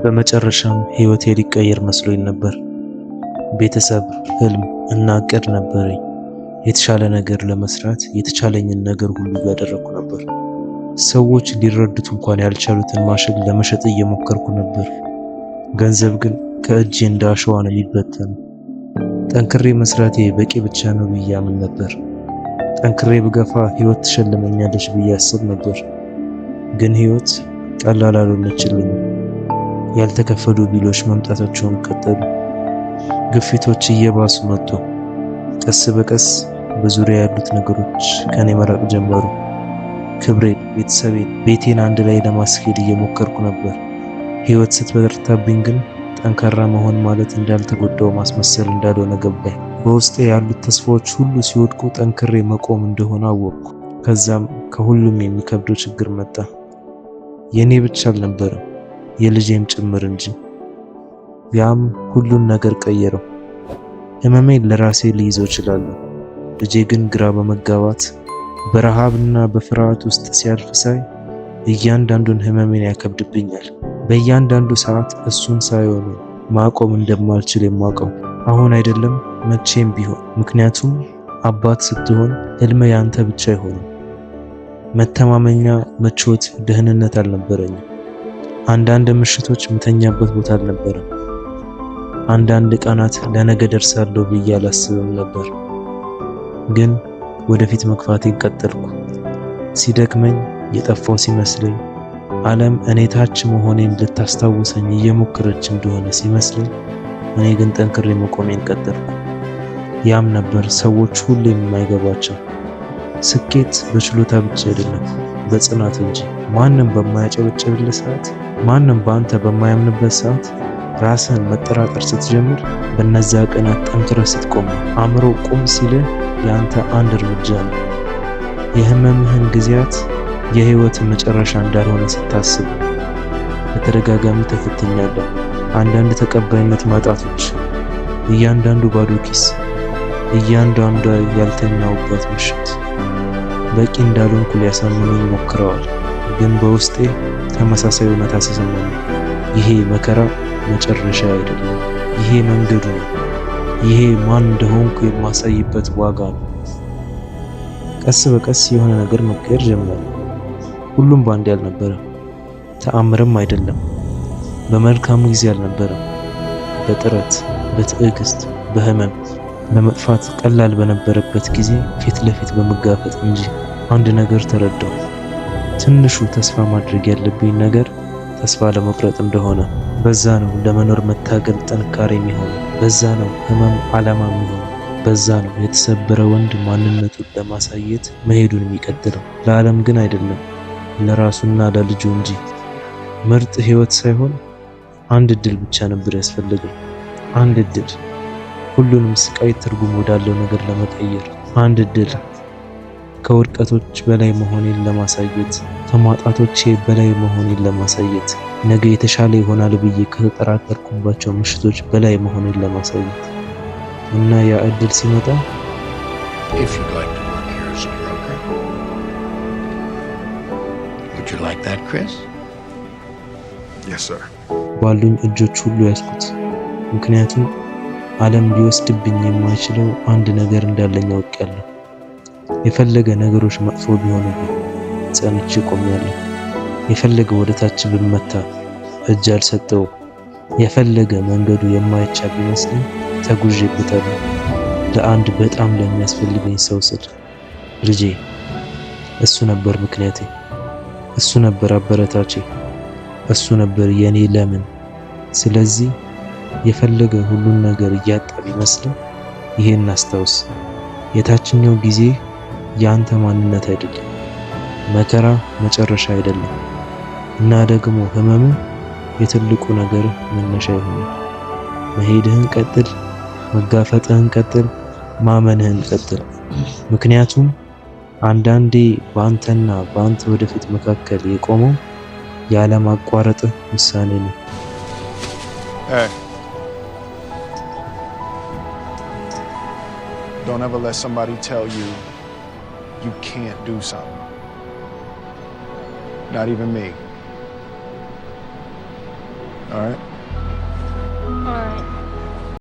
በመጨረሻም ሕይወቴ ሊቀየር መስሎኝ ነበር። ቤተሰብ፣ ህልም እና እቅድ ነበረኝ። የተሻለ ነገር ለመስራት የተቻለኝን ነገር ሁሉ እያደረኩ ነበር። ሰዎች ሊረዱት እንኳን ያልቻሉትን ማሽን ለመሸጥ እየሞከርኩ ነበር። ገንዘብ ግን ከእጄ እንደ አሸዋ ነው የሚበተነው። ጠንክሬ መስራቴ በቂ ብቻ ነው ብዬ አምን ነበር። ጠንክሬ ብገፋ ሕይወት ትሸልመኛለች ብዬ አስብ ነበር። ግን ሕይወት ቀላል አልሆነችልኝም። ያልተከፈሉ ቢሎች መምጣታቸውን ቀጠሉ። ግፊቶች እየባሱ መጡ። ቀስ በቀስ በዙሪያ ያሉት ነገሮች ከኔ መራቅ ጀመሩ። ክብሬን፣ ቤተሰቤን፣ ቤቴን አንድ ላይ ለማስኬድ እየሞከርኩ ነበር። ሕይወት ስትበረታብኝ ግን ጠንካራ መሆን ማለት እንዳልተጎዳው ማስመሰል እንዳልሆነ ገባኝ። በውስጤ ያሉት ተስፋዎች ሁሉ ሲወድቁ ጠንክሬ መቆም እንደሆነ አወቅኩ። ከዛም ከሁሉም የሚከብደው ችግር መጣ። የኔ ብቻ አልነበረም፣ የልጄም ጭምር እንጂ። ያም ሁሉን ነገር ቀየረው። ህመሜን ለራሴ ልይዘው እችላለሁ። ልጄ ግን ግራ በመጋባት በረሃብና በፍርሃት ውስጥ ሲያልፍ ሳይ እያንዳንዱን ህመሜን ያከብድብኛል። በእያንዳንዱ ሰዓት እሱን ሳይሆን ማቆም እንደማልችል የማውቀው አሁን አይደለም መቼም ቢሆን። ምክንያቱም አባት ስትሆን ህልም ያንተ ብቻ አይሆንም። መተማመኛ፣ ምቾት፣ ደህንነት አልነበረኝም። አንዳንድ ምሽቶች ምተኛበት ቦታ አልነበረም። አንዳንድ ቀናት ለነገ ደርሳለሁ ብዬ አላስብም ነበር። ግን ወደፊት መግፋቴን ቀጠልኩ። ሲደክመኝ፣ የጠፋው ሲመስለኝ፣ ዓለም እኔ ታች መሆኔን ልታስታውሰኝ እየሞከረች እንደሆነ ሲመስለኝ፣ እኔ ግን ጠንክሬ መቆሜን ቀጠልኩ። ያም ነበር ሰዎች ሁሌም የማይገባቸው። ስኬት በችሎታ ብቻ አይደለም፣ በጽናት እንጂ። ማንም በማያጨበጭብልህ ሰዓት፣ ማንም በአንተ በማያምንበት ሰዓት ራስህን መጠራጠር ስትጀምር፣ በነዛ ቀናት ጠንክረህ ስትቆም፣ አእምሮ ቁም ሲልህ የአንተ አንድ እርምጃ ነው። የህመምህን ጊዜያት የህይወት መጨረሻ እንዳልሆነ ስታስብ በተደጋጋሚ ተፈትኛለሁ። አንዳንድ ተቀባይነት ማጣቶች፣ እያንዳንዱ ባዶ ኪስ፣ እያንዳንዷ ያልተኛውበት ምሽት በቂ እንዳልሆንኩ ሊያሳምኑኝ ሞክረዋል። ግን በውስጤ ተመሳሳይ እውነታ ተሰማኝ። ይሄ መከራ መጨረሻ አይደለም። ይሄ መንገዱ ነው። ይሄ ማን እንደሆንኩ የማሳይበት ዋጋ ነው። ቀስ በቀስ የሆነ ነገር መቀየር ጀመረ። ሁሉም ባንዴ አልነበረም። ተአምርም አይደለም። በመልካሙ ጊዜ አልነበረም። በጥረት፣ በትዕግስት፣ በህመም፣ ለመጥፋት ቀላል በነበረበት ጊዜ ፊት ለፊት በመጋፈጥ እንጂ። አንድ ነገር ተረዳሁ። ትንሹ ተስፋ ማድረግ ያለብኝ ነገር ተስፋ ለመቁረጥ እንደሆነ። በዛ ነው ለመኖር መታገል ጥንካሬ የሚሆነው። በዛ ነው ህመም ዓላማ የሚሆነው። በዛ ነው የተሰበረ ወንድ ማንነቱን ለማሳየት መሄዱን የሚቀጥለው። ለዓለም ግን አይደለም፣ ለራሱና ለልጁ እንጂ። ምርጥ ህይወት ሳይሆን አንድ እድል ብቻ ነበር ያስፈልገው። አንድ እድል፣ ሁሉንም ስቃይ ትርጉም ወዳለው ነገር ለመቀየር። አንድ እድል፣ ከውድቀቶች በላይ መሆኔን ለማሳየት፣ ከማጣቶቼ በላይ መሆኔን ለማሳየት፣ ነገ የተሻለ ይሆናል ብዬ ከተጠራጠርኩባቸው ምሽቶች በላይ መሆኔን ለማሳየት። እና ያ እድል ሲመጣ If you'd like to work here as a broker, would you like that, Chris? Yes, sir. ባሉኝ እጆች ሁሉ ያዝኩት። ምክንያቱም ዓለም ሊወስድብኝ የማይችለው አንድ ነገር እንዳለኝ አውቄያለሁ። የፈለገ ነገሮች መጥፎ ቢሆኑብኝ ጸንቼ ቆሜያለሁ። የፈለገ ወደ ታች ብመታ እጅ አልሰጠውም። የፈለገ መንገዱ የማይቻል ቢመስልኝ ተጉዤበታለሁ። ለአንድ በጣም ለሚያስፈልገኝ ሰው ስል ልጄ። እሱ ነበር ምክንያቴ። እሱ ነበር አበረታቼ። እሱ ነበር የኔ ለምን። ስለዚህ የፈለገ ሁሉን ነገር እያጣ ቢመስልም ይሄን አስታውስ፣ የታችኛው ጊዜ ያንተ ማንነት አይደለም። መከራ መጨረሻ አይደለም። እና ደግሞ ህመም የትልቁ ነገር መነሻ ይሆናል። መሄድህን ቀጥል፣ መጋፈጥህን ቀጥል፣ ማመንህን ቀጥል። ምክንያቱም አንዳንዴ በአንተና በአንተ ወደፊት መካከል የቆመው ያለማቋረጥ ውሳኔ ነው። Hey. Don't ever let somebody tell you you can't do something. Not even me. All right?